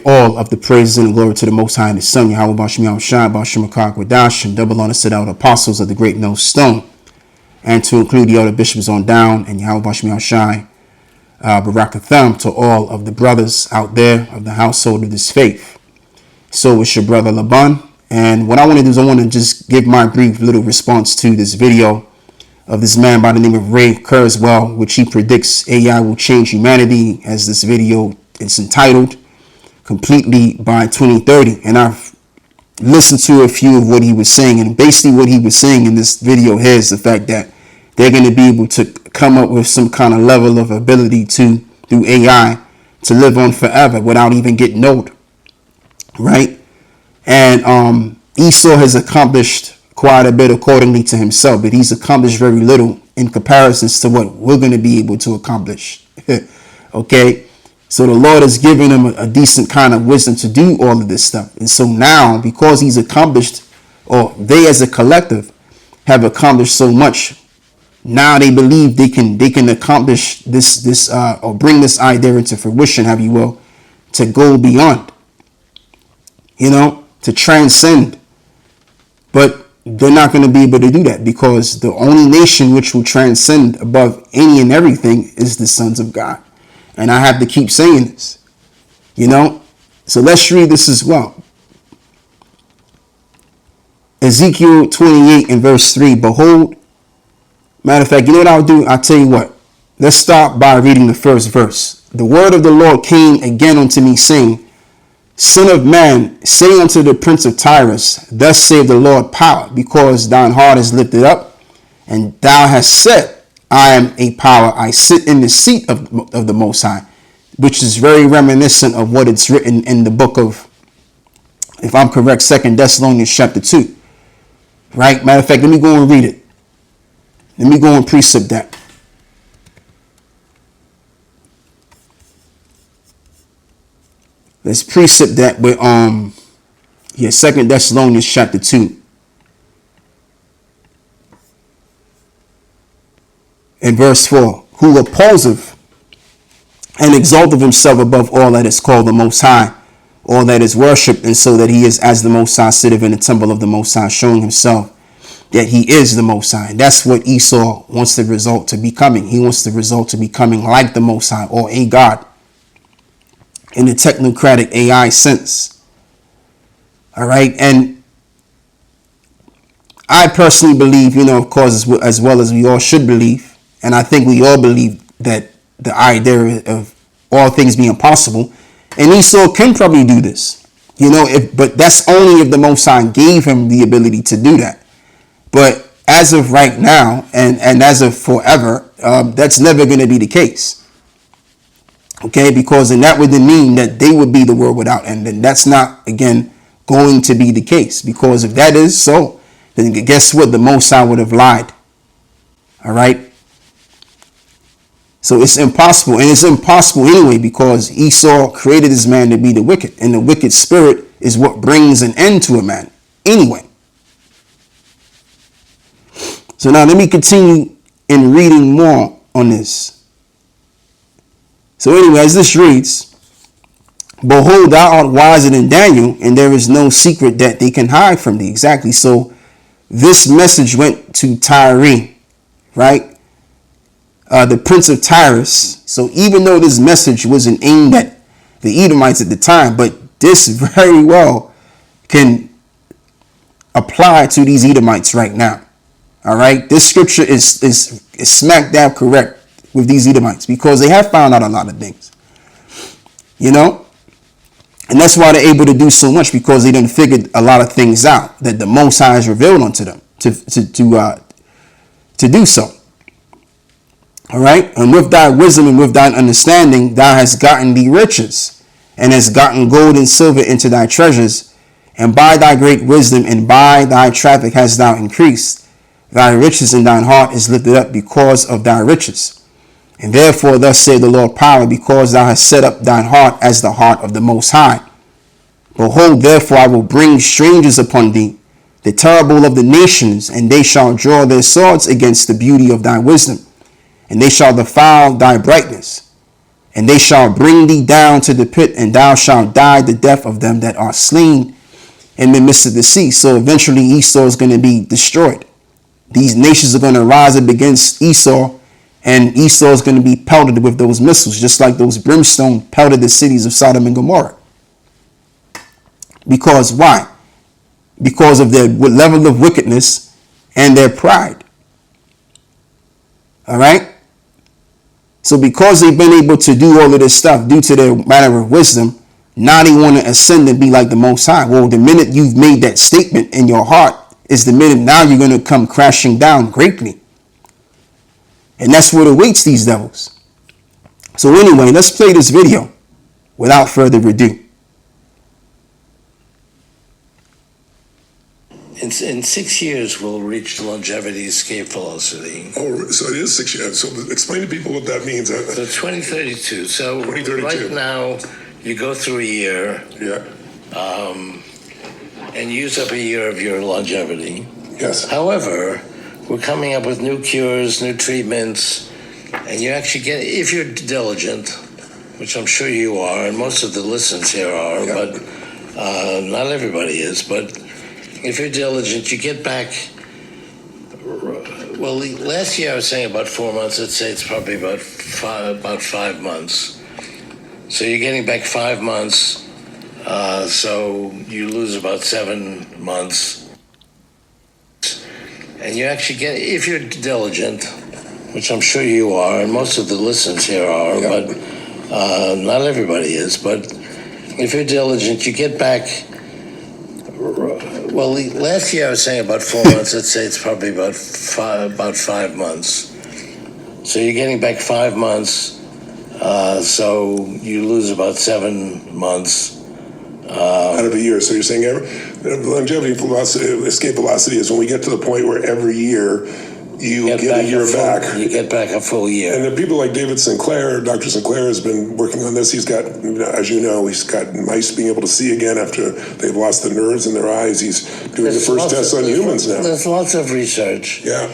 give all of the praises and glory to the Most High and His Son, Yahweh Bashim Yahushua, Bashim Akakwadash, and double honor to the elder apostles of the great millstone, and to include the elder bishops on down, and Yahweh Bashim Yahushua, Barakatham, to all of the brothers out there of the household of this faith. So it's your brother Laban, and what I want to do is I want to just give my brief little response to this video of this man by the name of Ray Kurzweil, which he predicts AI will change humanity, as this video is entitled, completely by 2030. And I've listened to a few of what he was saying, and basically what he was saying in this video here is the fact that they're going to be able to come up with some kind of level of ability to, through AI, to live on forever without even getting old, right? And Esau has accomplished quite a bit accordingly to himself, but he's accomplished very little in comparison to what we're going to be able to accomplish. Okay, so the Lord has given him a decent kind of wisdom to do all of this stuff, and so now, because he's accomplished, or they as a collective have accomplished so much, now they believe they can accomplish this or bring this idea into fruition, have you will, to go beyond, to transcend. But they're not going to be able to do that, because the only nation which will transcend above any and everything is the sons of God. And I have to keep saying this, So let's read this as well. Ezekiel 28 and verse 3. Behold, matter of fact, you know what I'll do? I'll tell you what. Let's start by reading the first verse. The word of the Lord came again unto me, saying, Son of man, say unto the prince of Tyrus, thus saith the Lord power, because thine heart is lifted up, and thou hast said, I am a power, I sit in the seat of the Most High, which is very reminiscent of what it's written in the book of, if I'm correct, 2 Thessalonians chapter 2. Right? Matter of fact, let me go and read it. Let me go and precept that. Let's precept that with 2 Thessalonians chapter 2. In verse 4, who opposeth and exalteth himself above all that is called the Most High, all that is worshipped, and so that he is as the Most High, sitteth in the temple of the Most High, showing himself that he is the Most High. And that's what Esau wants the result to becoming. He wants the result to becoming like the Most High, or a God, in the technocratic AI sense. All right. And I personally believe, of course, as well as we all should believe, and I think we all believe that the idea of all things being possible, and Esau can probably do this, but that's only if the Most High gave him the ability to do that. But as of right now, and as of forever, that's never going to be the case. Okay, because then that would then mean that they would be the world without end. And that's not, again, going to be the case. Because if that is so, then guess what? The Most High would have lied. All right. So it's impossible. And it's impossible anyway, because Esau created this man to be the wicked. And the wicked spirit is what brings an end to a man anyway. So now let me continue in reading more on this. So anyway, as this reads, behold, thou art wiser than Daniel, and there is no secret that they can hide from thee. Exactly. So this message went to Tyre, right? The prince of Tyrus. So even though this message wasn't aimed at the Edomites at the time, but this very well can apply to these Edomites right now. All right. This scripture is smack dab correct with these Edomites, because they have found out a lot of things, and that's why they're able to do so much, because they done figured a lot of things out that the Most High has revealed unto them to do so. All right. And with thy wisdom and with thine understanding, thou hast gotten thee riches, and hast gotten gold and silver into thy treasures, and by thy great wisdom and by thy traffic hast thou increased. Thy riches in thine heart is lifted up because of thy riches. And therefore, thus saith the Lord power, because thou hast set up thine heart as the heart of the Most High. Behold, therefore, I will bring strangers upon thee, the terrible of the nations, and they shall draw their swords against the beauty of thy wisdom, and they shall defile thy brightness. And they shall bring thee down to the pit, and thou shalt die the death of them that are slain in the midst of the sea. So eventually Esau is going to be destroyed. These nations are going to rise up against Esau, and Esau is going to be pelted with those missiles, just like those brimstone pelted the cities of Sodom and Gomorrah. Because why? Because of their level of wickedness and their pride. All right? So because they've been able to do all of this stuff due to their matter of wisdom, now they want to ascend and be like the Most High. Well, the minute you've made that statement in your heart is the minute now you're going to come crashing down greatly. And that's what awaits these devils. So anyway, let's play this video without further ado. In 6 years, we'll reach longevity escape velocity. Oh, so it is 6 years. So explain to people what that means. So 2032. So 2032. Right now, you go through a year. Yeah. And use up a year of your longevity. Yes. However, we're coming up with new cures, new treatments, and you actually get, if you're diligent, which I'm sure you are, and most of the listeners here are, yeah. But not everybody is, but if you're diligent, you get back, well, last year I was saying about 4 months. I'd say it's probably about 5 months. So you're getting back 5 months, so you lose about 7 months. And you actually get, if you're diligent, which I'm sure you are, and most of the listeners here are, yeah. But not everybody is, but if you're diligent, you get back, well, last year I was saying about 4 months. I'd say it's probably about 5 months. So you're getting back 5 months, so you lose about 7 months. Out of a year. So you're saying longevity velocity, escape velocity is when we get to the point where every year you get a year back. You get back a full year. And the people like David Sinclair, Dr. Sinclair has been working on this. He's got, as you know, he's got mice being able to see again after they've lost the nerves in their eyes. He's doing the first tests on humans now. There's lots of research. Yeah.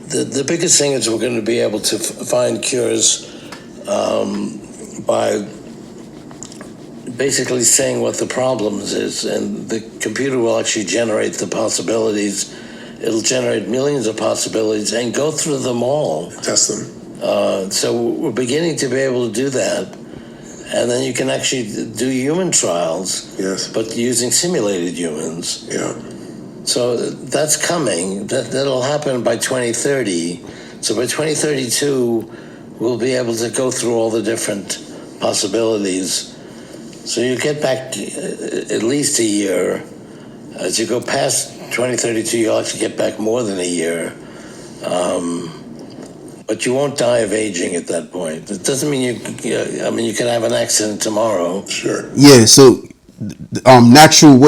The biggest thing is we're going to be able to find cures by basically saying what the problems is, and the computer will actually generate the possibilities. It'll generate millions of possibilities and go through them all. Test them. So we're beginning to be able to do that. And then you can actually do human trials. Yes. But using simulated humans. Yeah. So that's coming. That'll happen by 2030. So by 2032, we'll be able to go through all the different possibilities. So you get back at least a year. As you go past 2032, you'll actually get back more than a year. But you won't die of aging at that point. It doesn't mean you can have an accident tomorrow. Sure. Yeah, so natural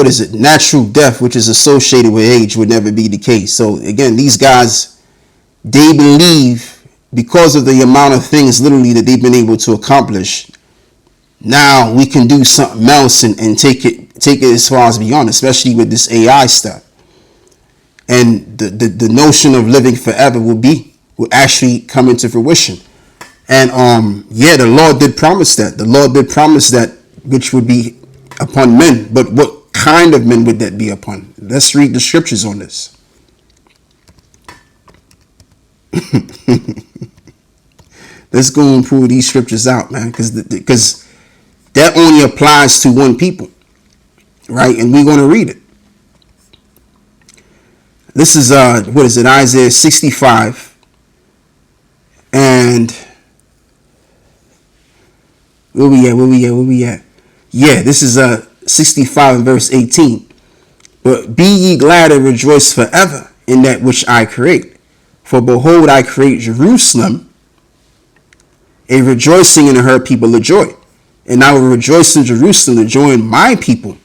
death, which is associated with age, would never be the case. So again, these guys, they believe because of the amount of things literally that they've been able to accomplish, now we can do something else and take it as far as beyond, especially with this AI stuff. And the notion of living forever will actually come into fruition. And the Lord did promise that. The Lord did promise that, which would be upon men. But what kind of men would that be upon? Let's read the scriptures on this. Let's go and pull these scriptures out, man, because that only applies to one people, right? And we're going to read it. This is Isaiah 65, and where we at? Yeah, this is 65 and verse 18. But be ye glad and rejoice forever in that which I create. For behold, I create Jerusalem, a rejoicing in her people of joy. And I will rejoice in Jerusalem, to join my people.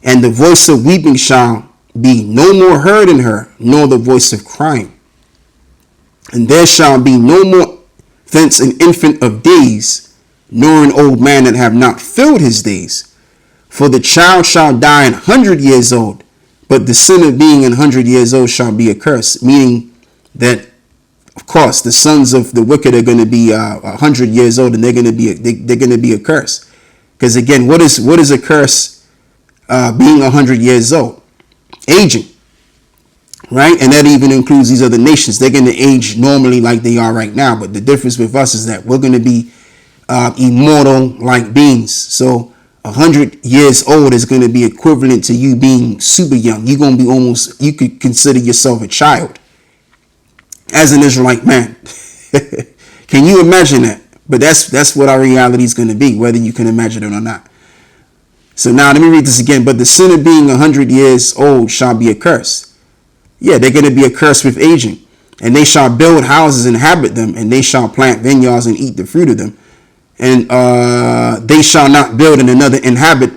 And the voice of weeping shall be no more heard in her, nor the voice of crying. And there shall be no more thence an infant of days, nor an old man that have not filled his days. For the child shall die 100 years old, but the sinner being 100 years old shall be accursed. Meaning that of course, the sons of the wicked are going to be 100 years old, and they're going to be a curse. Because again, what is a curse? Being 100 years old, aging, right? And that even includes these other nations. They're going to age normally like they are right now, but the difference with us is that we're going to be immortal like beings. So 100 years old is going to be equivalent to you being super young. You're going to be almost, you could consider yourself a child as an Israelite man. Can you imagine that? But that's what our reality is going to be, whether you can imagine it or not. So now let me read this again. But the sinner being 100 years old shall be accursed. Yeah, they're going to be accursed with aging. And they shall build houses and inhabit them, and they shall plant vineyards and eat the fruit of them. And they shall not build and another inhabit,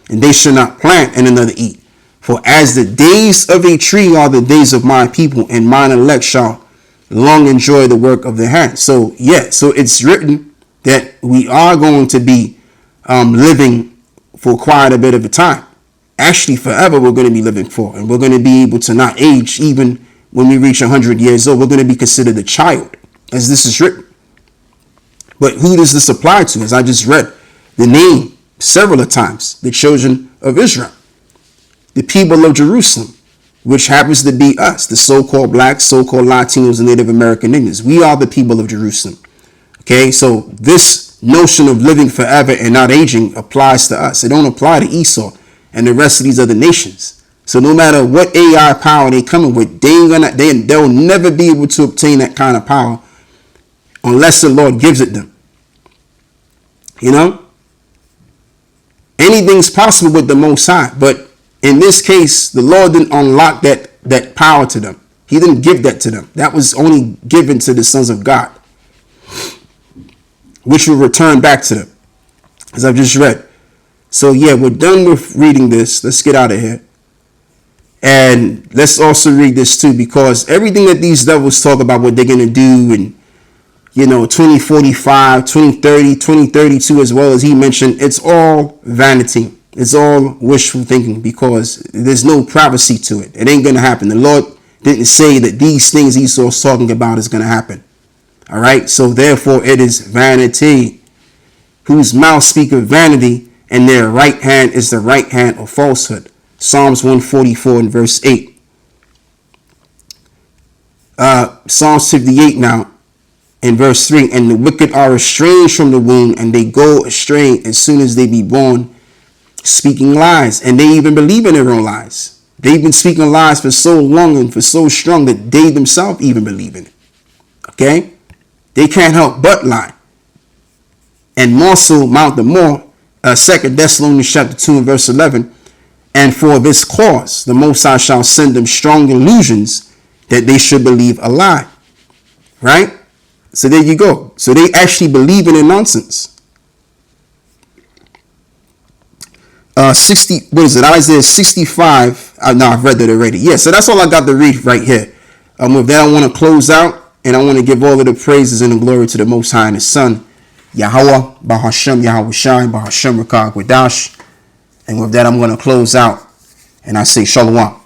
and they shall not plant and another eat. For as the days of a tree are the days of my people, and mine elect shall long enjoy the work of their hands. So yeah, so it's written that we are going to be living for quite a bit of a time. Actually, forever we're going to be living for, and we're going to be able to not age even when we reach 100 years old. We're going to be considered a child, as this is written. But who does this apply to? As I just read the name several times, the children of Israel, the people of Jerusalem, which happens to be us, the so-called blacks, so-called Latinos, and Native American Indians. We are the people of Jerusalem. Okay, so this notion of living forever and not aging applies to us. It don't apply to Esau and the rest of these other nations. So no matter what AI power they coming with, they'll never be able to obtain that kind of power unless the Lord gives it them. You know? Anything's possible with the Most High, but in this case, the Lord didn't unlock that power to them. He didn't give that to them. That was only given to the sons of God, which will return back to them, as I've just read. So yeah, we're done with reading this. Let's get out of here. And let's also read this too, because everything that these devils talk about what they're going to do in, 2045, 2030, 2032, as well as he mentioned, it's all vanity. It's all wishful thinking, because there's no prophecy to it. It ain't going to happen. The Lord didn't say that these things Esau's talking about is going to happen. All right. So therefore it is vanity, whose mouth speak of vanity, and their right hand is the right hand of falsehood. Psalms 144 and verse 8. Psalms 58 now in verse 3. And the wicked are estranged from the womb, and they go astray as soon as they be born, speaking lies. And they even believe in their own lies. They've been speaking lies for so long and for so strong that they themselves even believe in it. Okay? They can't help but lie. And more so mount the more. 2 Thessalonians chapter 2 and verse 11. And for this cause, the Most High shall send them strong illusions that they should believe a lie. Right? So there you go. So they actually believe in a nonsense. Isaiah 65. No, I've read that already. Yeah, so that's all I got to read right here. With that, I want to close out, and I want to give all of the praises and the glory to the Most High and His Son, Yahweh, Bahashem, Yahweh Shai, Bahashem Rakah Kwadash. And with that, I'm going to close out, and I say Shalom.